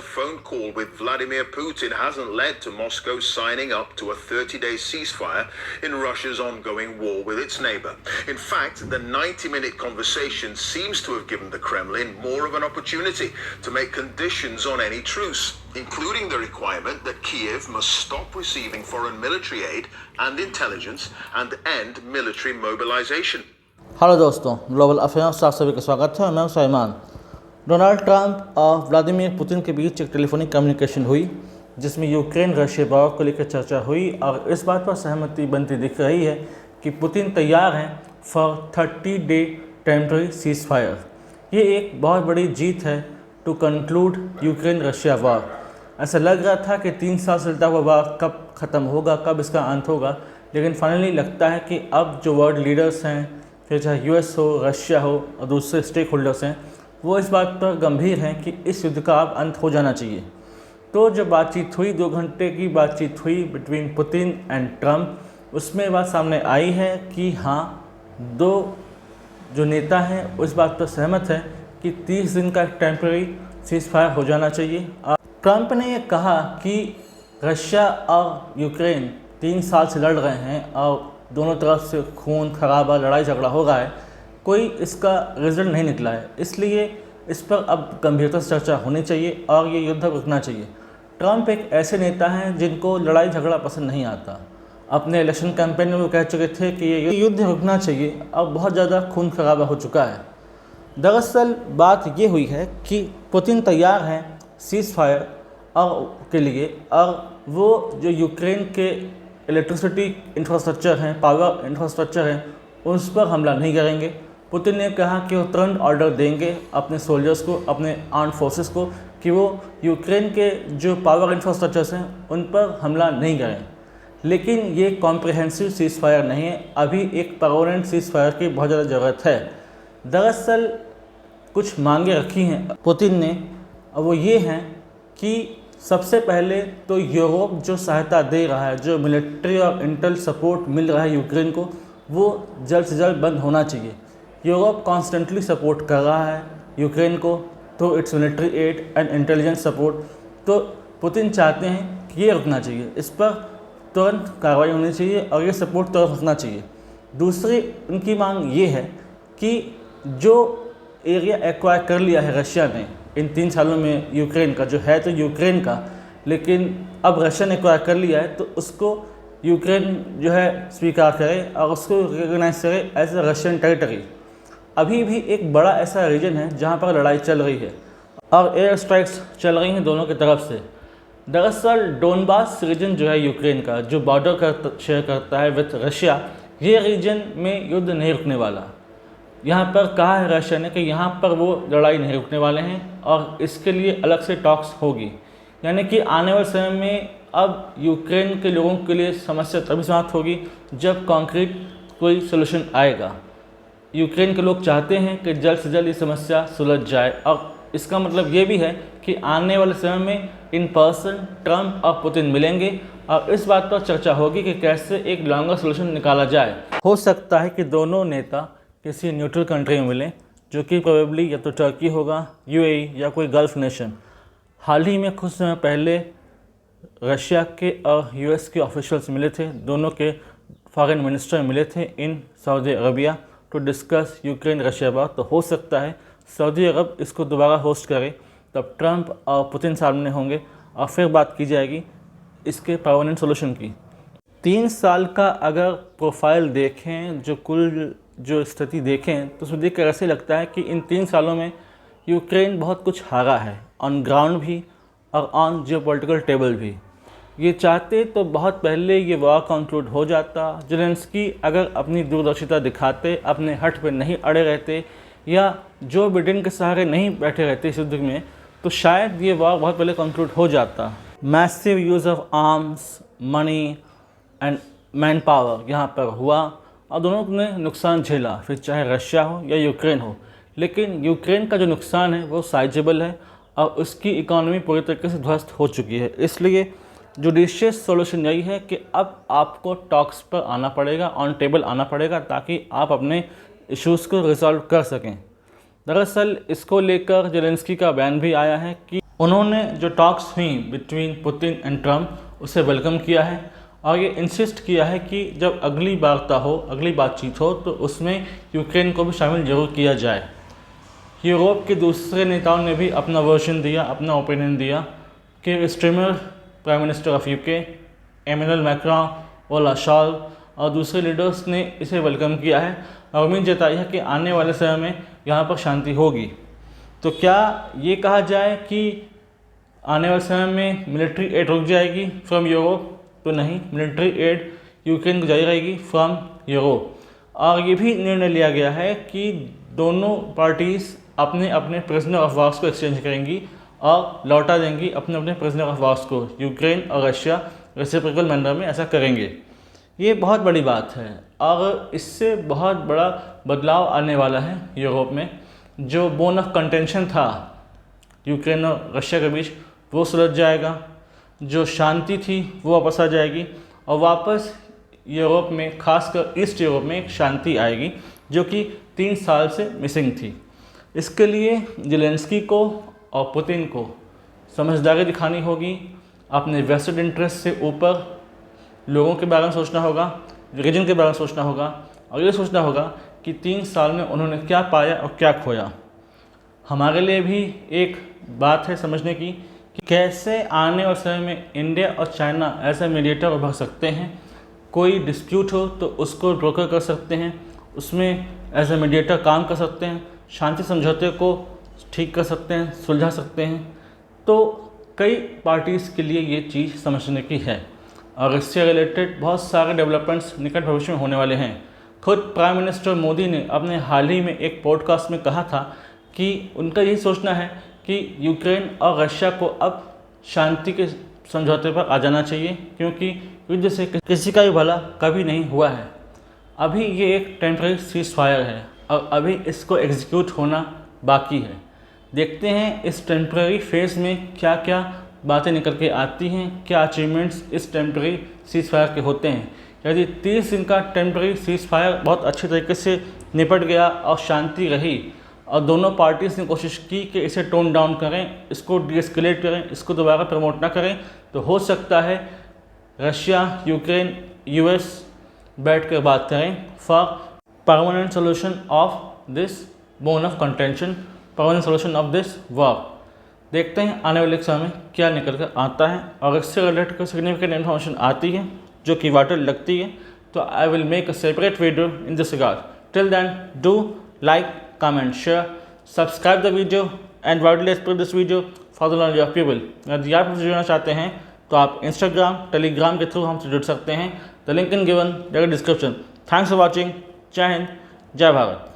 phone call with Vladimir Putin hasn't led to Moscow signing up to a 30-day ceasefire in Russia's ongoing war with its neighbor. In fact, the 90-minute conversation seems to have given the Kremlin more of an opportunity to make conditions on any truce, including the requirement that Kiev must stop receiving foreign military aid and intelligence and end military mobilization. Hello दोस्तों, global affairs आप सभी का स्वागत है। मैं Salman. Donald Trump और Vladimir Putin के बीच एक टेलीफोनिक कम्युनिकेशन हुई जिसमें यूक्रेन रशिया वॉर को लेकर चर्चा हुई और इस बात पर सहमति बनती दिख रही है कि पुतिन तैयार हैं for 30-day temporary cease fire. ये एक बहुत बड़ी जीत है to conclude Ukraine Russia war. ऐसा लग रहा था कि 3 साल से चलता हुआ वॉर कब ख़त्म होगा, कब इसका अंत होगा, लेकिन फाइनली लगता है कि अब जो वर्ल्ड लीडर्स हैं, फिर चाहे यूएस हो, रशिया हो और दूसरे स्टेक होल्डर्स हैं, वो इस बात पर गंभीर हैं कि इस युद्ध का अब अंत हो जाना चाहिए। तो जो बातचीत हुई, 2 घंटे की बातचीत हुई बिटवीन पुतिन एंड ट्रंप, उसमें बात सामने आई है कि हाँ, 2 जो नेता हैं उस बात पर सहमत हैं कि 30 दिन का टेम्पररी सीज फायर हो जाना चाहिए। और ट्रंप ने ये कहा कि रशिया और यूक्रेन 3 साल से लड़ रहे हैं और दोनों तरफ से खून खराबा, लड़ाई झगड़ा हो रहा है, कोई इसका रिजल्ट नहीं निकला है, इसलिए इस पर अब गंभीरता से चर्चा होनी चाहिए और ये युद्ध रुकना चाहिए। ट्रंप एक ऐसे नेता हैं जिनको लड़ाई झगड़ा पसंद नहीं आता। अपने इलेक्शन कैंपेन में वो कह चुके थे कि ये युद्ध रुकना चाहिए, अब बहुत ज़्यादा खून खराबा हो चुका है। दरअसल बात ये हुई है कि पुतिन तैयार हैं सीज फायर के लिए, और वो जो यूक्रेन के इलेक्ट्रिसिटी इंफ्रास्ट्रक्चर हैं, पावर इंफ्रास्ट्रक्चर हैं, उस पर हमला नहीं करेंगे। पुतिन ने कहा कि वो तुरंत ऑर्डर देंगे अपने सोल्जर्स को, अपने आर्म फोर्सेस को, कि वो यूक्रेन के जो पावर इंफ्रास्ट्रक्चर्स हैं उन पर हमला नहीं करें। लेकिन ये कॉम्प्रिहेंसिव सीज फायर नहीं है, अभी एक परमानेंट सीज फायर की बहुत ज़्यादा ज़रूरत है। दरअसल कुछ मांगे रखी हैं पुतिन ने, और वो ये हैं कि सबसे पहले तो यूरोप जो सहायता दे रहा है, जो मिलिट्री और इंटेल सपोर्ट मिल रहा है यूक्रेन को, वो जल्द से जल्द बंद होना चाहिए। यूरोप कॉन्स्टेंटली सपोर्ट कर रहा है यूक्रेन को through it's military add and intelligence support. तो पुतिन चाहते हैं कि ये रुकना चाहिए, इस पर तुरंत कार्रवाई होनी चाहिए और ये सपोर्ट तुरंत रुकना चाहिए। दूसरी उनकी मांग ये है कि जो एरिया एक्वायर कर लिया है रशिया ने इन 3 सालों में यूक्रेन का, जो है तो यूक्रेन का, लेकिन अब रशिया ने एक्वायर कर लिया है, तो उसको यूक्रेन जो है स्वीकार करे और उसको रिकॉग्नाइज करे एज ए रशियन टेरिटरी। अभी भी एक बड़ा ऐसा रीजन है जहाँ पर लड़ाई चल रही है और एयर स्ट्राइक्स चल रही हैं दोनों की तरफ से। दरअसल डोनबास रीजन जो है यूक्रेन का, जो बॉर्डर शेयर करता है विद रशिया, ये रीजन में युद्ध नहीं रुकने वाला। यहाँ पर कहा है रशिया ने कि यहाँ पर वो लड़ाई नहीं रुकने वाले हैं और इसके लिए अलग से टॉक्स होगी। यानी कि आने वाले समय में अब यूक्रेन के लोगों के लिए समस्या तभी समाप्त होगी जब कॉन्क्रीट कोई सोल्यूशन आएगा। यूक्रेन के लोग चाहते हैं कि जल्द से जल्द ये समस्या सुलझ जाए, और इसका मतलब ये भी है कि आने वाले समय में इन पर्सन ट्रंप और पुतिन मिलेंगे और इस बात पर चर्चा होगी कि कैसे एक लॉन्गर सोल्यूशन निकाला जाए। हो सकता है कि दोनों नेता किसी न्यूट्रल कंट्री में मिलें, जो कि प्रोबेबली या तो टर्की होगा, यूएई या कोई गल्फ नेशन। हाल ही में कुछ समय पहले रशिया के और यूएस के ऑफिशियल्स मिले थे, दोनों के फॉरेन मिनिस्टर मिले थे in Saudi Arabia to discuss Ukraine Russia war. तो हो सकता है सऊदी अरब इसको दोबारा होस्ट करे, तब ट्रंप और पुतिन सामने होंगे और फिर बात की जाएगी इसके परमानेंट सोल्यूशन की। 3 साल का अगर प्रोफाइल देखें, जो कुल जो स्थिति देखें, तो उसमें देख कर ऐसे लगता है कि इन 3 सालों में यूक्रेन बहुत कुछ हारा है, ऑन ग्राउंड भी और ऑन जियोपॉलिटिकल टेबल भी। ये चाहते तो बहुत पहले ये वॉर कंक्लूड हो जाता। ज़ेलेंस्की अगर अपनी दूरदर्शिता दिखाते, अपने हट पे नहीं अड़े रहते या जो बिडेन के सहारे नहीं बैठे रहते इस युद्ध में, तो शायद ये वॉर बहुत पहले कंक्लूड हो जाता। Massive use of arms, money and man power यहाँ पर हुआ और दोनों ने नुकसान झेला, फिर चाहे रशिया हो या यूक्रेन हो। लेकिन यूक्रेन का जो नुकसान है वो साइजेबल है और उसकी इकोनॉमी पूरी तरीके से ध्वस्त हो चुकी है। इसलिए जुडिशियस सॉल्यूशन यही है कि अब आपको टॉक्स पर आना पड़ेगा, ऑन टेबल आना पड़ेगा, ताकि आप अपने इश्यूज़ को रिजॉल्व कर सकें। दरअसल इसको लेकर ज़ेलेंस्की का बयान भी आया है कि उन्होंने जो टॉक्स हुई बिटवीन पुतिन एंड ट्रम्प उसे वेलकम किया है और ये इंसिस्ट किया है कि जब अगली वार्ता हो, अगली बातचीत हो तो उसमें यूक्रेन को भी शामिल जरूर किया जाए। यूरोप के दूसरे नेताओं ने भी अपना वर्जन दिया, अपना ओपिनियन दिया कि Starmer prime minister of UK, Emmanuel Macron, Olaf Scholz और दूसरे लीडर्स ने इसे वेलकम किया है और उम्मीद जताई है कि आने वाले समय में यहाँ पर शांति होगी। तो क्या ये कहा जाए कि आने वाले समय में मिलिट्री एड रुक जाएगी फ्रॉम यूरोप? तो नहीं, मिलिट्री एड यूक्रेन को जारी रहेगी फ्रॉम यूरोप। और ये भी निर्णय लिया गया है कि दोनों पार्टीज़ अपने अपने प्रिजनर ऑफ वार्स को एक्सचेंज करेंगी और लौटा देंगी अपने अपने प्रिजनर ऑफ वार्स को। यूक्रेन और रशिया रेसिप्रोकल मैनर में ऐसा करेंगे। ये बहुत बड़ी बात है और इससे बहुत बड़ा बदलाव आने वाला है यूरोप में। जो बोन ऑफ कंटेंशन था यूक्रेन और रशिया के बीच वो सुलझ जाएगा, जो शांति थी वो वापस आ जाएगी और वापस यूरोप में, खासकर ईस्ट यूरोप में एक शांति आएगी जो कि 3 साल से मिसिंग थी। इसके लिए ज़ेलेंस्की को और पुतिन को समझदारी दिखानी होगी, अपने वेस्टेड इंटरेस्ट से ऊपर लोगों के बारे में सोचना होगा, रीजन के बारे में सोचना होगा और ये सोचना होगा कि 3 साल में उन्होंने क्या पाया और क्या खोया। हमारे लिए भी एक बात है समझने की कि कैसे आने वाले समय में इंडिया और चाइना ऐसे मीडिएटर उभर सकते हैं। कोई डिस्प्यूट हो तो उसको ब्रोकर कर सकते हैं, उसमें एज ए मीडिएटर काम कर सकते हैं, शांति समझौते को ठीक कर सकते हैं, सुलझा सकते हैं। तो कई पार्टीज़ के लिए ये चीज़ समझने की है और इससे रिलेटेड बहुत सारे डेवलपमेंट्स निकट भविष्य में होने वाले हैं। खुद प्राइम मिनिस्टर मोदी ने अपने हाल ही में एक पॉडकास्ट में कहा था कि उनका यही सोचना है कि यूक्रेन और रशिया को अब शांति के समझौते पर आ जाना चाहिए, क्योंकि युद्ध से किसी का भी भला कभी नहीं हुआ है। अभी ये एक टेम्परेरी सीज फायर है और अभी इसको एग्जीक्यूट होना बाकी है। देखते हैं इस टेम्परेरी फेज़ में क्या क्या बातें निकल के आती हैं, क्या अचीवमेंट्स इस टेम्परेरी सीज फायर के होते हैं। यदि 30 दिन का टेम्परेरी सीज फायर बहुत अच्छे तरीके से निपट गया और शांति रही और दोनों पार्टीज़ ने कोशिश की कि इसे टोन डाउन करें, इसको डीएस्केलेट करें, इसको दोबारा प्रमोट ना करें, तो हो सकता है रशिया, यूक्रेन, यूएस बैठ कर बात करें for permanent solution of this bone of contention, permanent solution of this war. देखते हैं आने वाले समय में क्या निकल कर आता है और इससे रिलेटेड कोई सिग्निफिकेंट इन्फॉर्मेशन आती है जो कि वाइटल लगती है तो I will make a separate video in this regard. Till then do like, comment, share, subscribe the video and widely spread this video for the knowledge of people। यदि आप हमसे जुड़ना चाहते हैं तो आप इंस्टाग्राम, टेलीग्राम के थ्रू हमसे जुड़ सकते हैं। The link in given description. Thanks for watching. जय हिंद, जय भारत।